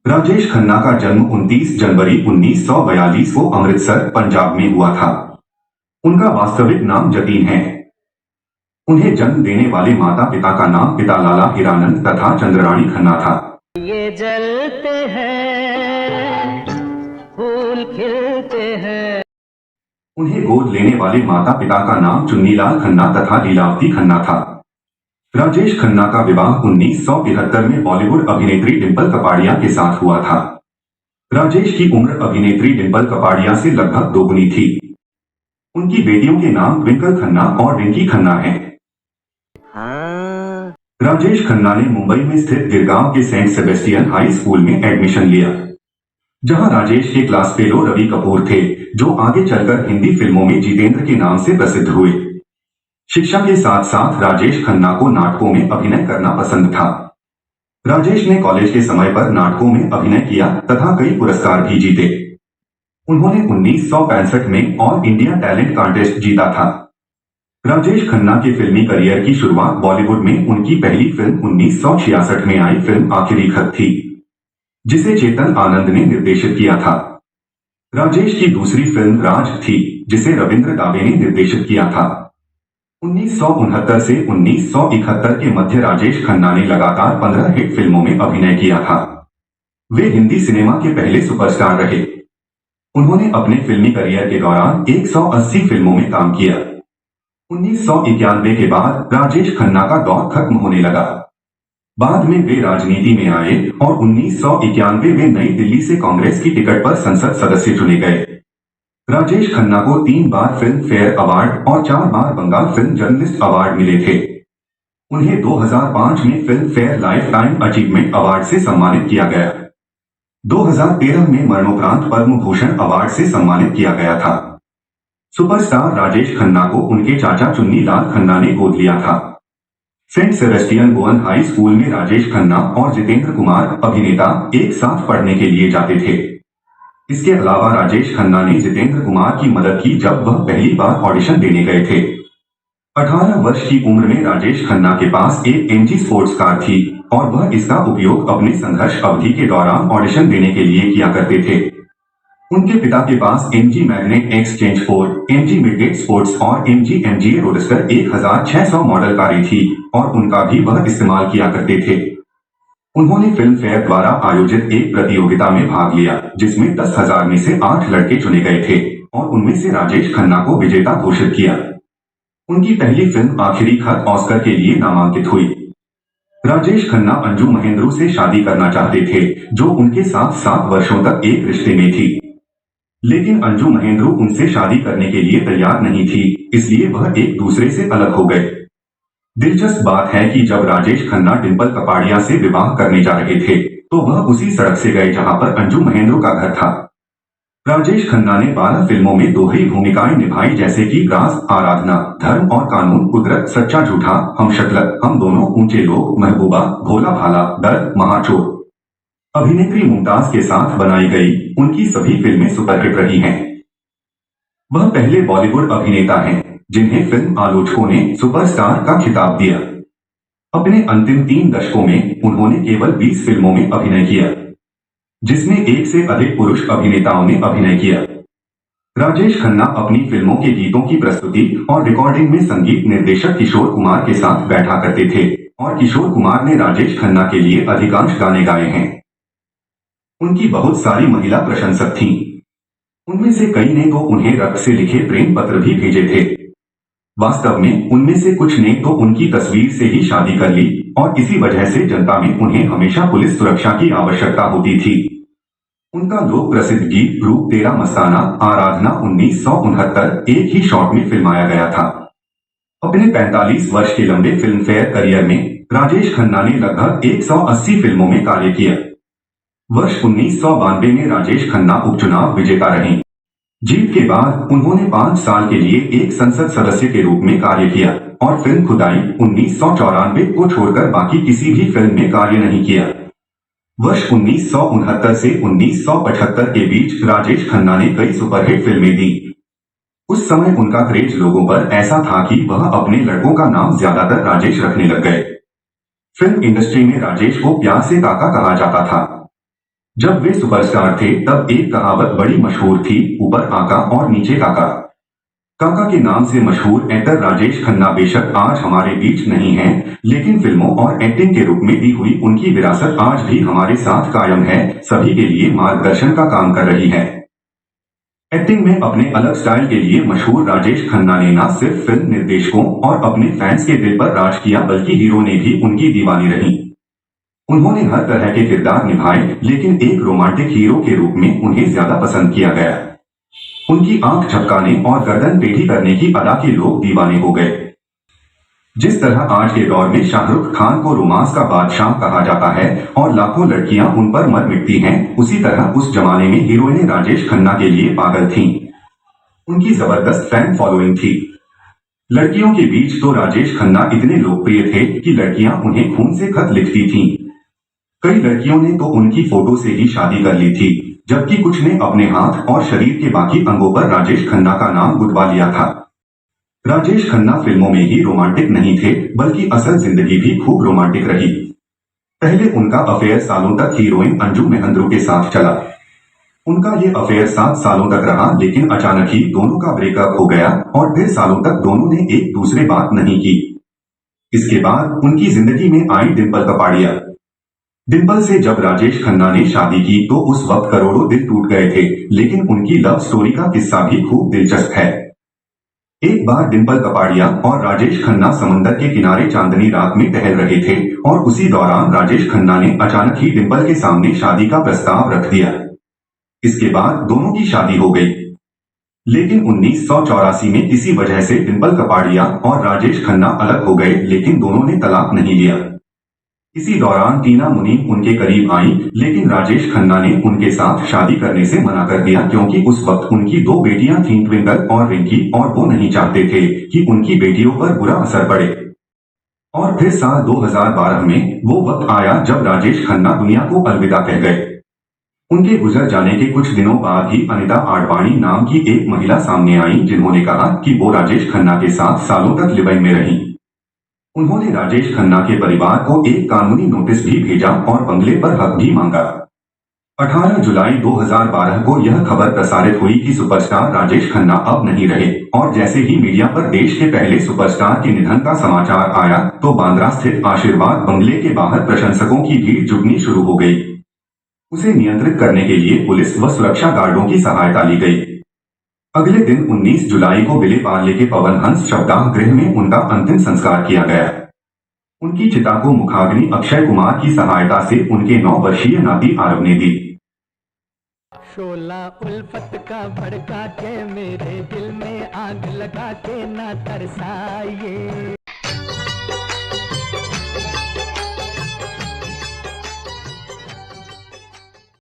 राजेश खन्ना का जन्म 29 जनवरी 1942 को अमृतसर, पंजाब में हुआ था। उनका वास्तविक नाम जतीन है। उन्हें जन्म देने वाले माता पिता का नाम पिता लाला हीरानंद तथा चंद्ररानी खन्ना था। ये जलते हैं, फूल खिलते हैं। उन्हें गोद लेने वाले माता पिता का नाम चुन्नीलाल खन्ना तथा लीलावती खन्ना था। राजेश खन्ना का विवाह 1973 में बॉलीवुड अभिनेत्री डिंपल कपाड़िया के साथ हुआ था। राजेश की उम्र अभिनेत्री डिंपल कपाड़िया से लगभग दोगुनी थी। उनकी बेटियों के नाम ट्विंकल खन्ना और रिंकी खन्ना हैं। राजेश खन्ना ने मुंबई में स्थित गिरगांव के सेंट सेबेस्टियन हाई स्कूल में एडमिशन लिया, जहां राजेश के क्लास फेलो रवि कपूर थे, जो आगे चलकर हिंदी फिल्मों में जितेंद्र के नाम से प्रसिद्ध हुए। शिक्षा के साथ साथ राजेश खन्ना को नाटकों में अभिनय करना पसंद था। राजेश ने कॉलेज के समय पर नाटकों में अभिनय किया तथा कई पुरस्कार भी जीते। उन्होंने 1965 में ऑल इंडिया टैलेंट कॉन्टेस्ट जीता था। राजेश खन्ना के फिल्मी करियर की शुरुआत बॉलीवुड में उनकी पहली फिल्म 1966 में आई फिल्म आखिरी खत थी, जिसे चेतन आनंद ने निर्देशित किया था। राजेश की दूसरी फिल्म राज थी, जिसे रविंद्र दावे ने निर्देशित किया था। 1969 से 1971 के मध्य राजेश खन्ना ने लगातार 15 हिट फिल्मों में अभिनय किया था। वे हिंदी सिनेमा के पहले सुपरस्टार रहे। उन्होंने अपने फिल्मी करियर के दौरान 180 फिल्मों में काम किया। 1991 के बाद राजेश खन्ना का दौर खत्म होने लगा। बाद में वे राजनीति में आए और 1991 में नई दिल्ली से कांग्रेस की टिकट पर संसद सदस्य चुने गए। राजेश खन्ना को 3 बार फिल्म फेयर अवार्ड और 4 बार बंगाल फिल्म जर्नलिस्ट अवार्ड मिले थे। उन्हें 2005 में film fair life time achievement award से सम्मानित किया गया। 2013 में मरणोपरांत पद्म भूषण अवार्ड से सम्मानित किया गया था। सुपरस्टार राजेश खन्ना को उनके चाचा चुन्नीलाल खन्ना ने गोद लिया था। Saint Sebastian Goan high school में राजेश खन्ना और जितेंद्र कुमार अभिनेता एक साथ पढ़ने के लिए जाते थे। इसके अलावा राजेश खन्ना ने जितेंद्र कुमार की मदद की जब वह पहली बार ऑडिशन देने गए थे। 18 वर्ष की उम्र में राजेश खन्ना के पास एक एमजी स्पोर्ट्स कार थी और वह इसका उपयोग अपने संघर्ष अवधि के दौरान ऑडिशन देने के लिए किया करते थे। उनके पिता के पास MG Magnette exchange 4, MG Midget sports और एमजी एमजीए रोडस्टर 1600 मॉडल कारें थी और उनका भी वह इस्तेमाल किया करते थे। उन्होंने फिल्म फेयर द्वारा आयोजित एक प्रतियोगिता में भाग लिया, जिसमें 10,000 में से 8 लड़के चुने गए थे और उनमें से राजेश खन्ना को विजेता घोषित किया। उनकी पहली फिल्म आखिरी खत ऑस्कर के लिए नामांकित हुई। राजेश खन्ना अंजू महेंद्रू से शादी करना चाहते थे, जो उनके साथ 7 वर्षों तक एक रिश्ते में थी, लेकिन अंजू महेंद्रू उनसे शादी करने के लिए तैयार नहीं थी, इसलिए वह एक दूसरे से अलग हो गए। दिलचस्प बात है कि जब राजेश खन्ना डिंपल कपाड़िया से विवाह करने जा रहे थे, तो वह उसी सड़क से गए जहां पर अंजू महेंद्रू का घर था। राजेश खन्ना ने 12 फिल्मों में दोहरी भूमिकाएं निभाई, जैसे कि राज, आराधना, धर्म और कानून, कुदरत, सच्चा झूठा, हमशक्ल, हम दोनों, ऊंचे लोग, महबूबा, भोला भाला, दर्द, महाचोर। अभिनेत्री मुमताज के साथ बनाई गई उनकी सभी फिल्में सुपरहिट रही हैं। वह पहले बॉलीवुड अभिनेता हैं जिन्हें फिल्म आलोचकों ने सुपरस्टार का खिताब दिया। अपने अंतिम 3 दशकों में उन्होंने केवल 20 फिल्मों में अभिनय किया, जिसमें 1 से अधिक पुरुष अभिनेताओं ने अभिनय किया। राजेश खन्ना अपनी फिल्मों के गीतों की प्रस्तुति और रिकॉर्डिंग में संगीत निर्देशक किशोर कुमार के साथ बैठा करते थे और किशोर कुमार ने राजेश खन्ना के लिए अधिकांश गाने गाए हैं। उनकी बहुत सारी महिला प्रशंसक थीं। उनमें से कई ने तो उन्हें रक्त से लिखे प्रेम पत्र भी भेजे थे। वास्तव में उनमें से कुछ ने तो उनकी तस्वीर से ही शादी कर ली और इसी वजह से जनता में उन्हें हमेशा पुलिस सुरक्षा की आवश्यकता होती थी। उनका लोक प्रसिद्ध गीत रूप तेरा मस्ताना, आराधना 1969 एक ही शॉट में फिल्माया गया था। अपने 45 वर्ष के लंबे फिल्म फेयर करियर में राजेश खन्ना ने लगभग 180 फिल्मों में कार्य किया। वर्ष 1992 में राजेश खन्ना उपचुनाव विजेता रहीं। जीत के बाद उन्होंने 5 साल के लिए एक संसद सदस्य के रूप में कार्य किया और फिल्म खुदाई 1994 को छोड़कर बाकी किसी भी फिल्म में कार्य नहीं किया। वर्ष 1969 से 1975 के बीच राजेश खन्ना ने कई सुपरहिट फिल्में दी। उस समय उनका क्रेज लोगों पर ऐसा था कि वह अपने लड़कों का नाम ज्यादातर राजेश रखने लग गए। फिल्म इंडस्ट्री में राजेश को प्यार से काका कहा जाता था। जब वे सुपरस्टार थे तब एक कहावत बड़ी मशहूर थी, ऊपर आका और नीचे काका। काका के नाम से मशहूर एक्टर राजेश खन्ना बेशक आज हमारे बीच नहीं हैं, लेकिन फिल्मों और एक्टिंग के रूप में दी हुई उनकी विरासत आज भी हमारे साथ कायम है, सभी के लिए मार्गदर्शन का काम कर रही है। एक्टिंग में अपने अलग स्टाइल के लिए मशहूर राजेश खन्ना ने न सिर्फ फिल्म निर्देशकों और अपने फैंस के दिल पर राज किया, बल्कि हीरो ने भी उनकी दीवानी रही। उन्होंने हर तरह के किरदार निभाए, लेकिन एक रोमांटिक हीरो के रूप में उन्हें ज्यादा पसंद किया गया। उनकी आंख झपकाने और गर्दन टेढ़ी करने की अदा के लोग दीवाने हो गए। जिस तरह आज के दौर में शाहरुख खान को रोमांस का बादशाह कहा जाता है और लाखों लड़कियां उन पर मर मिटती हैं, उसी तरह उस जमाने में हीरोइनें राजेश खन्ना के लिए पागल थीं। उनकी जबरदस्त फैन फॉलोइंग थी। लड़कियों के बीच तो राजेश खन्ना इतने लोकप्रिय थे कि लड़कियां उन्हें खून से खत लिखती थीं। कई लड़कियों ने तो उनकी फोटो से ही शादी कर ली थी, जबकि कुछ ने अपने हाथ और शरीर के बाकी अंगों पर राजेश खन्ना का नाम गुदवा लिया था। राजेश खन्ना फिल्मों में ही रोमांटिक नहीं थे, बल्कि असल जिंदगी भी खूब रोमांटिक रही। पहले उनका अफेयर सालों तक हीरोइन अंजू मेहंद्रू के साथ चला। उनका ये अफेयर 7 सालों तक रहा, लेकिन अचानक ही दोनों का ब्रेकअप हो गया और फिर सालों तक दोनों ने एक दूसरे बात नहीं की। इसके बाद उनकी जिंदगी में आई डिंपल कपाड़िया। डिंपल से जब राजेश खन्ना ने शादी की तो उस वक्त करोड़ों दिल टूट गए थे, लेकिन उनकी लव स्टोरी का किस्सा भी खूब दिलचस्प है। एक बार डिंपल कपाड़िया और राजेश खन्ना समंदर के किनारे चांदनी रात में टहल रहे थे और उसी दौरान राजेश खन्ना ने अचानक ही डिंपल के सामने शादी का प्रस्ताव रख दिया। इसके बाद दोनों की शादी हो गई। लेकिन 1984 में किसी वजह से डिंपल कपाड़िया और राजेश खन्ना अलग हो गए, लेकिन दोनों ने तलाक नहीं लिया। इसी दौरान टीना मुनीम उनके करीब आईं, लेकिन राजेश खन्ना ने उनके साथ शादी करने से मना कर दिया, क्योंकि उस वक्त उनकी 2 बेटियां थीं, ट्विंकल और रिंकी, और वो नहीं चाहते थे कि उनकी बेटियों पर बुरा असर पड़े। और फिर साल 2012 में वो वक्त आया जब राजेश खन्ना दुनिया को अलविदा कह गए। उनके गुजर जाने के कुछ दिनों बाद ही अनिता आडवाणी नाम की एक महिला सामने आई, जिन्होंने कहा कि वो राजेश खन्ना के साथ सालों तक लिव इन में रहीं। उन्होंने राजेश खन्ना के परिवार को एक कानूनी नोटिस भी भेजा और बंगले पर हक भी मांगा। 18 जुलाई 2012 को यह खबर प्रसारित हुई कि सुपरस्टार राजेश खन्ना अब नहीं रहे, और जैसे ही मीडिया पर देश के पहले सुपरस्टार के निधन का समाचार आया तो बांद्रा स्थित आशीर्वाद बंगले के बाहर प्रशंसकों की भीड़ जुटनी शुरू हो गई। उसे नियंत्रित करने के लिए पुलिस व सुरक्षा गार्डों की सहायता ली गई। अगले दिन 19 जुलाई को विलेपार्ले के पवन हंस शवदाह गृह में उनका अंतिम संस्कार किया गया। उनकी चिता को मुखाग्नि अक्षय कुमार की सहायता से उनके 9 वर्षीय नाती आरव ने दी। शोला उल्फत का भड़का के मेरे दिल में आग लगा के ना तरसाइए।